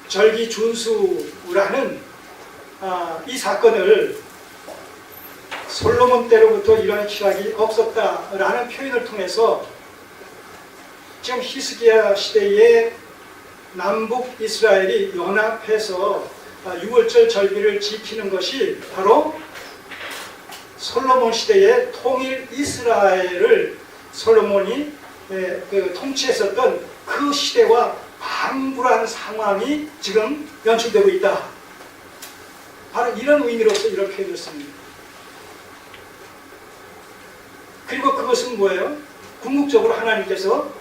절기 준수라는 이 사건을 솔로몬 때로부터 이런 희락이 없었다라는 표현을 통해서 지금 히스기야 시대에 남북 이스라엘이 연합해서 6월절 절기를 지키는 것이 바로 솔로몬 시대의 통일 이스라엘을 솔로몬이 통치했었던 그 시대와 방불한 상황이 지금 연출되고 있다. 바로 이런 의미로서 이런 표현을 씁니다. 그리고 그것은 뭐예요? 궁극적으로 하나님께서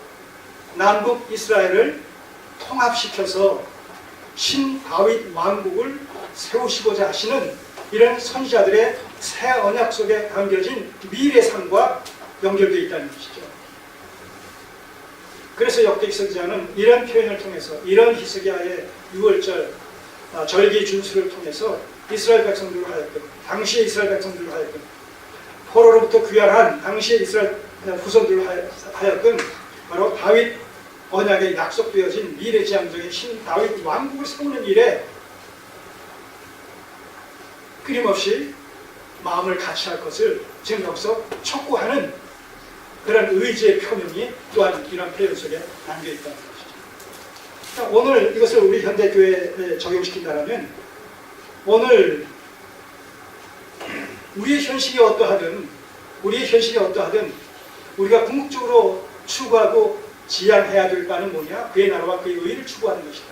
남북 이스라엘을 통합시켜서 신다윗 왕국을 세우시고자 하시는 이런 선지자들의 새 언약 속에 담겨진 미래상과 연결되어 있다는 것이죠. 그래서 역대 선지자는 이런 표현을 통해서 이런 히스기야의 6월절 절기 준수를 통해서 이스라엘 백성들을 하여금 당시의 이스라엘 백성들을 하여금 포로로부터 귀환한 당시의 이스라엘 후손들을 하여금 바로 다윗 언약에 약속되어진 미래지향적인 신다윗 왕국을 세우는 일에 끊임없이 마음을 같이 할 것을 지금 여기서 촉구하는 그런 의지의 표명이 또한 이런 표현 속에 담겨있다는 것이죠. 오늘 이것을 우리 현대교회에 적용시킨다면 오늘 우리의 현실이 어떠하든 우리가 궁극적으로 추구하고 지향해야 될 바는 뭐냐? 그의 나라와 그의 의를 추구하는 것이다.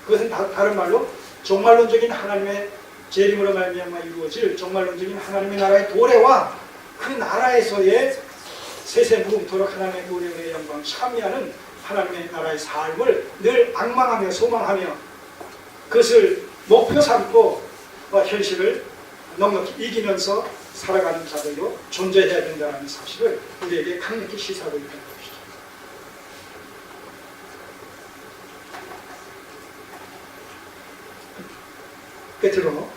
그것은 다른 말로 종말론적인 하나님의 재림으로 말미암아 이루어질 종말론적인 하나님의 나라의 도래와 그 나라에서의 세세무궁토록 하나님의 노래의 영광 참여하는 하나님의 나라의 삶을 늘 악망하며 소망하며 그것을 목표 삼고 현실을 넉넉히 이기면서 살아가는 자들로 존재해야 된다는 사실을 우리에게 강력히 시사하고 있다는 것이죠. 끝으로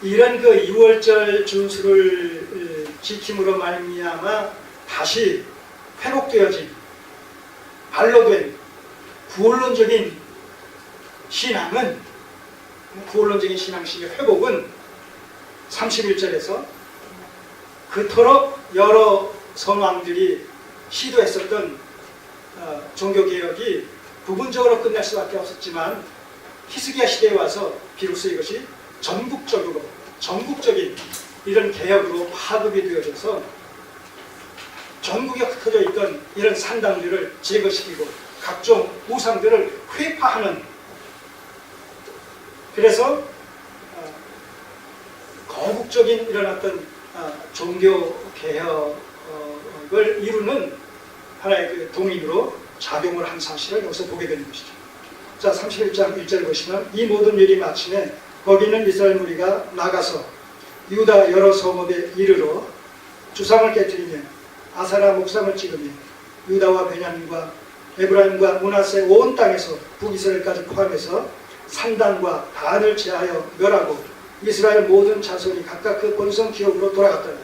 이런 그 2월절 준수를 지킴으로 말미암아 다시 회복되어진 발로된 구원론적인 신앙식의 회복은 31절에서 그토록 여러 선왕들이 시도했었던 종교개혁이 부분적으로 끝날 수밖에 없었지만 히스기야 시대에 와서 비로소 이것이 전국적인 이런 개혁으로 파급이 되어져서 전국에 흩어져 있던 이런 산당들을 제거시키고 각종 우상들을 회파하는, 그래서 거국적인 이런 어떤 종교 개혁을 이루는 하나의 그 동인으로 작용을 한 사실을 여기서 보게 되는 것이죠. 자, 31장 1절 보시면 이 모든 일이 마침에 거기 있는 이스라엘 무리가 나가서 유다 여러 성읍에 이르러 주상을 깨뜨리며 아사라 목상을 찍으며 유다와 베냐민과 에브라임과 므낫세 온 땅에서 북이스라엘까지 포함해서 산당과 단을 제하여 멸하고 이스라엘 모든 자손이 각각 그 본성 기업으로 돌아갔더라.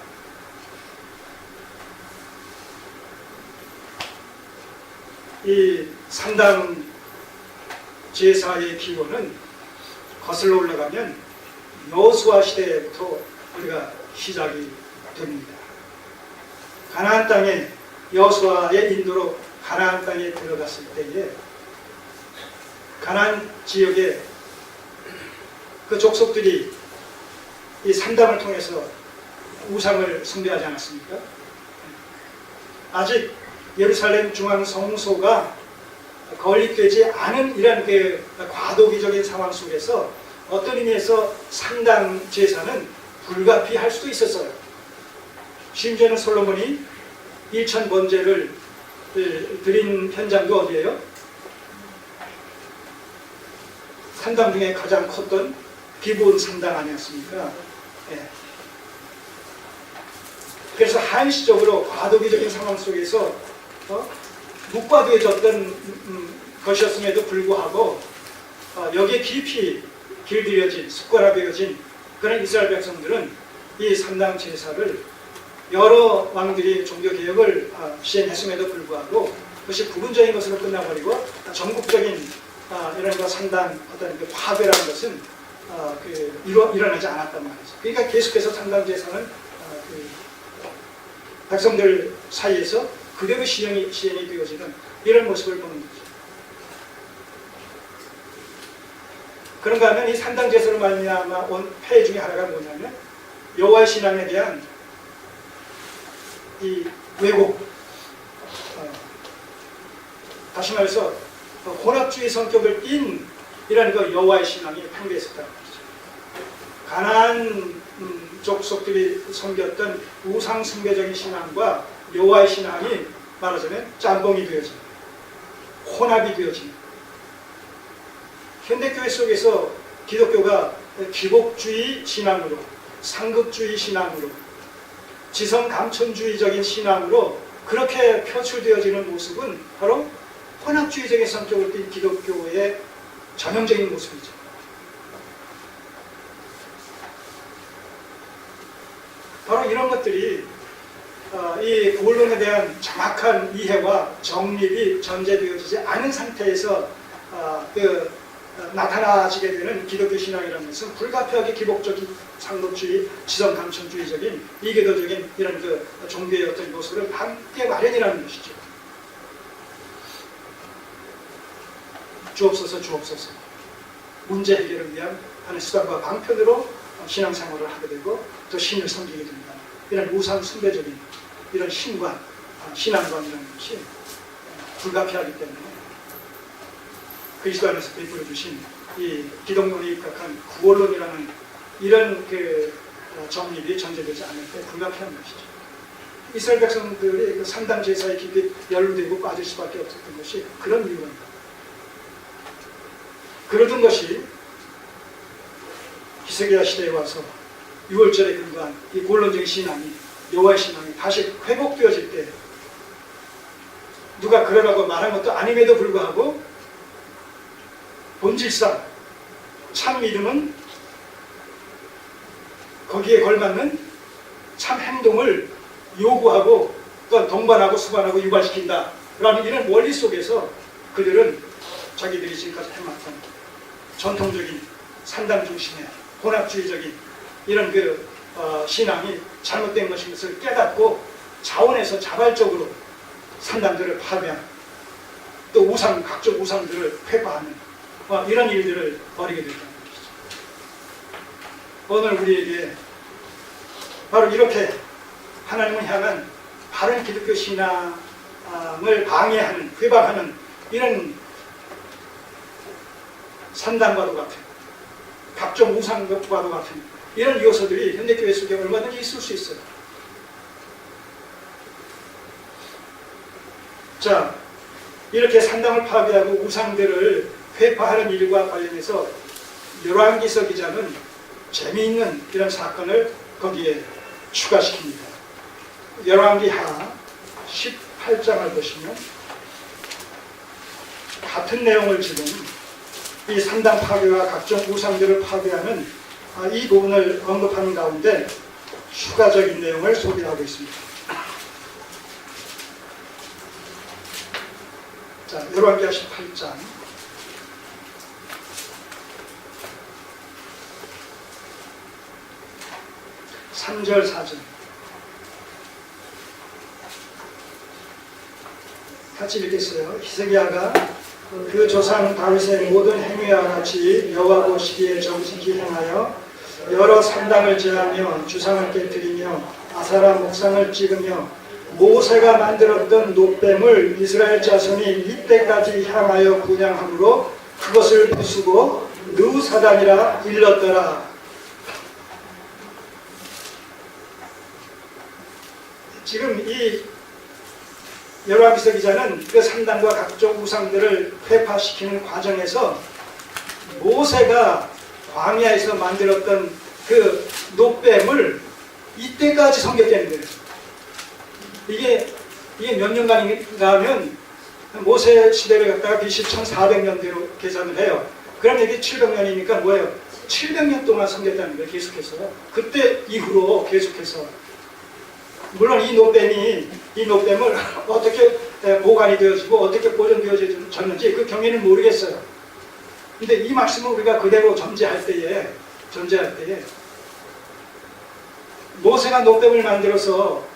이 산당 제사의 기원은 거슬러 올라가면 여호수아 시대부터 우리가 시작이 됩니다. 가나안 땅에 여호수아의 인도로 가나안 땅에 들어갔을 때에 가나안 지역의 그 족속들이 이 산당을 통해서 우상을 숭배하지 않았습니까? 아직 예루살렘 중앙 성소가 건립되지 않은 이런 그 과도기적인 상황 속에서 어떤 의미에서 산당 제사는 불가피할 수도 있었어요. 심지어는 솔로몬이 1000번제를 드린 현장도 어디예요? 산당 중에 가장 컸던 기브온 산당 아니었습니까? 예. 그래서 한시적으로 과도기적인 상황 속에서 묵과도해졌던 것이었음에도 불구하고 여기에 깊이 길들여진 숟가락되어진 그런 이스라엘 백성들은 이 산당 제사를 여러 왕들이 종교개혁을 시행했음에도 불구하고 그것이 부분적인 것으로 끝나버리고 전국적인 이런 거 상당 어떤 그 파괴라는 것은 일어나지 않았단 말이죠. 그러니까 계속해서 상당 재산은 그 백성들 사이에서 그대로 시행이 되어지는 이런 모습을 보는 거죠. 그런가 하면 이 산당 제사로 말미암아 온 폐해 중에 하나가 뭐냐면 여호와의 신앙에 대한 이 왜곡, 다시 말해서 혼합주의 성격을 띤 이런 그 여호와의 신앙이 팽배했었다는 거죠. 가나안 족속들이 섬겼던 우상 숭배적인 신앙과 여호와의 신앙이 말하자면 짬뽕이 되어진, 혼합이 되어진. 현대교회 속에서 기독교가 기복주의 신앙으로, 상급주의 신앙으로, 지성감천주의적인 신앙으로 그렇게 표출되어지는 모습은 바로 혼합주의적인 성격을 띤 기독교의 전형적인 모습이죠. 바로 이런 것들이 이 구원론에 대한 정확한 이해와 정립이 전제되어지지 않은 상태에서 나타나지게 되는 기독교 신앙이라는 것은 불가피하게 기복적인 상급주의, 지성감천주의적인 이계도적인 이런 그 종교의 어떤 요소를 담게 마련이라는 것이죠. 주옵소서 주옵소서 문제 해결을 위한 하는 수단과 방편으로 신앙생활을 하게 되고 또 신을 섬기게 됩니다. 이런 우상 숭배적인 이런 신관, 신앙관이라는 것이 불가피하기 때문에 그리스도 안에서 베풀어 주신 이 기독론에 입각한 구원론이라는 이런 그 정립이 전제되지 않을 때 불가피한 것이죠. 이스라엘 백성들이 그 산당 제사에 깊이 연루되고 빠질 수밖에 없었던 것이 그런 이유입니다. 그러던 것이 히스기야 시대에 와서 6월절에 근거한 이 구원론적인 신앙이, 여호와의 신앙이 다시 회복되어질 때 누가 그러라고 말한 것도 아님에도 불구하고 본질상 참 믿음은 거기에 걸맞는 참 행동을 요구하고 또 동반하고 수반하고 유발시킨다 라는 이런 원리 속에서 그들은 자기들이 지금까지 해왔던 전통적인 산당 중심의 혼합주의적인 이런 신앙이 잘못된 것인 것을 깨닫고 자원에서 자발적으로 산당들을 파괴하는, 또 각종 우상들을 회파하는 이런 일들을 벌이게 됐다는 것이죠. 오늘 우리에게 바로 이렇게 하나님을 향한 바른 기독교 신앙을 방해하는, 회방하는 이런 산당과도 같은, 각종 우상과도 같은 이런 요소들이 현대교회 속에 얼마든지 있을 수 있어요. 자, 이렇게 산당을 파괴하고 우상들을 회파하는 일과 관련해서 열왕기서 기자는 재미있는 이런 사건을 거기에 추가시킵니다. 열왕기하 18장을 보시면 같은 내용을 지금 이 산당 파괴와 각종 우상들을 파괴하는 이 부분을 언급하는 가운데 추가적인 내용을 소개하고 있습니다. 자, 열왕기하 18장 3절 4절 같이 읽겠어요. 히스기야가 그 조상 다윗의 모든 행위와 같이 여호와 보시기에 정직히 행하여 여러 산당을 제하며 주상을 깨뜨리며 아사라 목상을 찍으며 모세가 만들었던 놋뱀을 이스라엘 자손이 이때까지 향하여 분향함으로 그것을 부수고 느사단이라 일렀더라. 지금 이 열왕기서 기자는 그 산당과 각종 우상들을 회파시키는 과정에서 모세가 광야에서 만들었던 그 놋뱀을 이때까지 섬겼다는 거예요. 이게 몇 년간인가 하면 모세 시대를 갖다가 BC 1400년대로 계산을 해요. 그럼 이게 700년이니까 뭐예요? 700년 동안 섬겼다는 거예요. 계속해서. 그때 이후로 계속해서. 물론 이 놋뱀을 어떻게 보관이 되어지고 어떻게 보존되어졌는지 그 경위는 모르겠어요. 근데 이 말씀을 우리가 그대로 전제할 때에 모세가 노뱀을 만들어서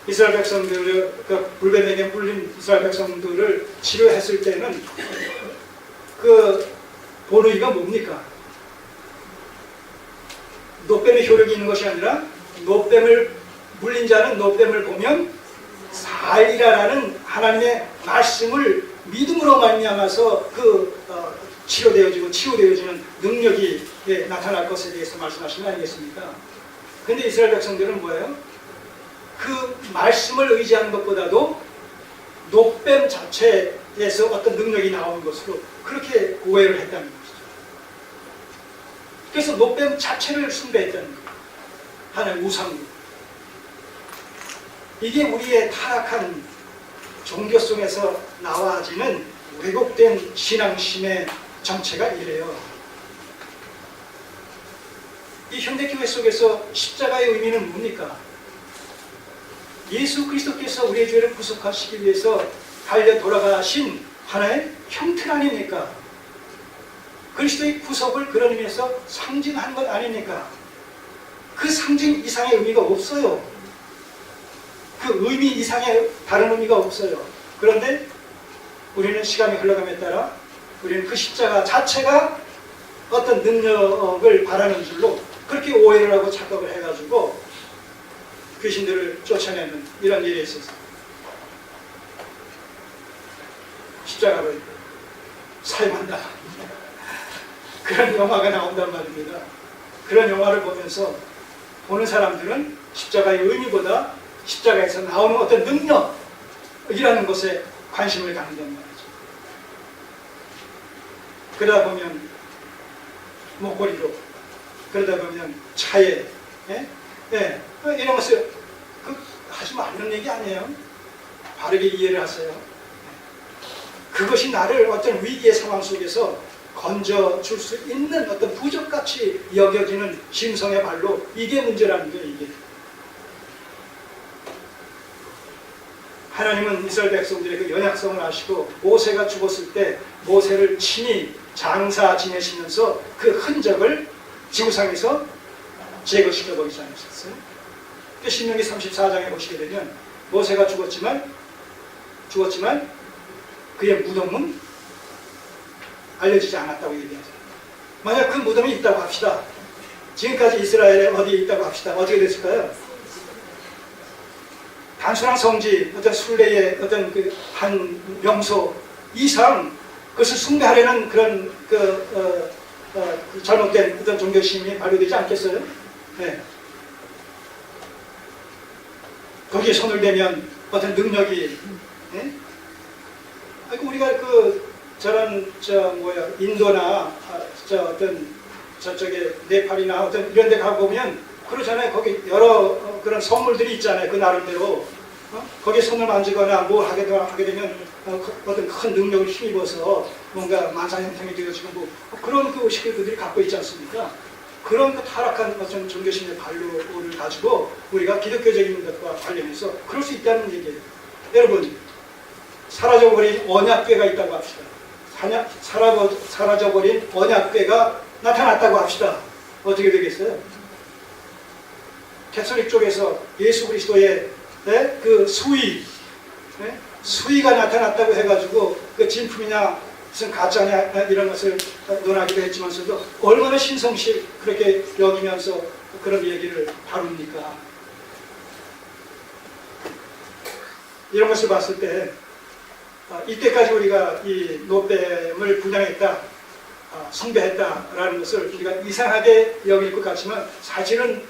이스라엘 백성들을, 그 불뱀에게 물린 이스라엘 백성들을 치료했을 때는 그 본의가 뭡니까? 노뱀의 효력이 있는 것이 아니라 노뱀을 물린 자는 노뱀을 보면 살리라라는 하나님의 말씀을 믿음으로 말미암아서 치료되어지고 치유되어지는 능력이 나타날 것에 대해서 말씀하신 거 아니겠습니까? 그런데 이스라엘 백성들은 뭐예요? 그 말씀을 의지하는 것보다도 노뱀 자체에서 어떤 능력이 나오는 것으로 그렇게 오해를 했다는 것이죠. 그래서 노뱀 자체를 숭배했다는 거예요. 하나의 우상으로. 이게 우리의 타락한 종교 속에서 나와지는 왜곡된 신앙심의 정체가 이래요. 이 현대교회 속에서 십자가의 의미는 뭡니까? 예수 그리스도께서 우리의 죄를 구속하시기 위해서 달려 돌아가신 하나의 형태 아닙니까? 그리스도의 구속을 그런 의미에서 상징하는 것 아닙니까? 그 상징 이상의 의미가 없어요. 그 의미 이상의 다른 의미가 없어요. 그런데 우리는 시간이 흘러감에 따라 우리는 그 십자가 자체가 어떤 능력을 바라는 줄로 그렇게 오해를 하고 착각을 해가지고 귀신들을 쫓아내는 이런 일이 있었어요. 십자가를 사용한다. 그런 영화가 나온단 말입니다. 그런 영화를 보면서 보는 사람들은 십자가의 의미보다 십자가에서 나오는 어떤 능력이라는 것에 관심을 갖는단 말이죠. 그러다 보면 목걸이로, 그러다 보면 차에, 이런 것을 하지 말는 얘기 아니에요. 바르게 이해를 하세요. 그것이 나를 어떤 위기의 상황 속에서 건져줄 수 있는 어떤 부적같이 여겨지는 심성의 발로, 이게 문제라는 거예요. 이게 하나님은 이스라엘 백성들의 그 연약성을 아시고 모세가 죽었을 때 모세를 친히 장사 지내시면서 그 흔적을 지구상에서 제거시켜 버리지 않으셨어요. 신명기 34장에 보시게 되면 모세가 죽었지만 그의 무덤은 알려지지 않았다고 얘기하죠. 만약 그 무덤이 있다고 합시다. 지금까지 이스라엘에 어디에 있다고 합시다. 어떻게 됐을까요? 단순한 성지, 어떤 순례의 어떤 한 명소 이상 그것을 숭배하려는 그런 잘못된 어떤 종교심이 발휘되지 않겠어요? 네. 거기에 손을 대면 어떤 능력이, 우리가 인도나 저쪽에 네팔이나 어떤 이런 데 가보면 그러잖아요. 거기 여러 그런 선물들이 있잖아요. 그 나름대로. 거기에 손을 만지거나 뭘 하게 되면 어떤 큰 능력을 힘입어서 뭔가 만사형통이 되어지고 그런 그 의식을 그들이 갖고 있지 않습니까? 그런 그 타락한 어떤 종교심의 발로를 가지고 우리가 기독교적인 것과 관련해서 그럴 수 있다는 얘기예요. 여러분, 사라져버린 언약궤가 있다고 합시다. 사라져버린 언약궤가 나타났다고 합시다. 어떻게 되겠어요? 캐톨릭 쪽에서 예수 그리스도의 그 수위가 나타났다고 해가지고 그 진품이냐 무슨 가짜냐 이런 것을 논하기도 했지만서도 얼마나 신성실 그렇게 여기면서 그런 얘기를 다룹니까? 이런 것을 봤을 때 이때까지 우리가 이 노뱀을 분양했다, 숭배했다라는 것을 우리가 이상하게 여길 것 같지만 사실은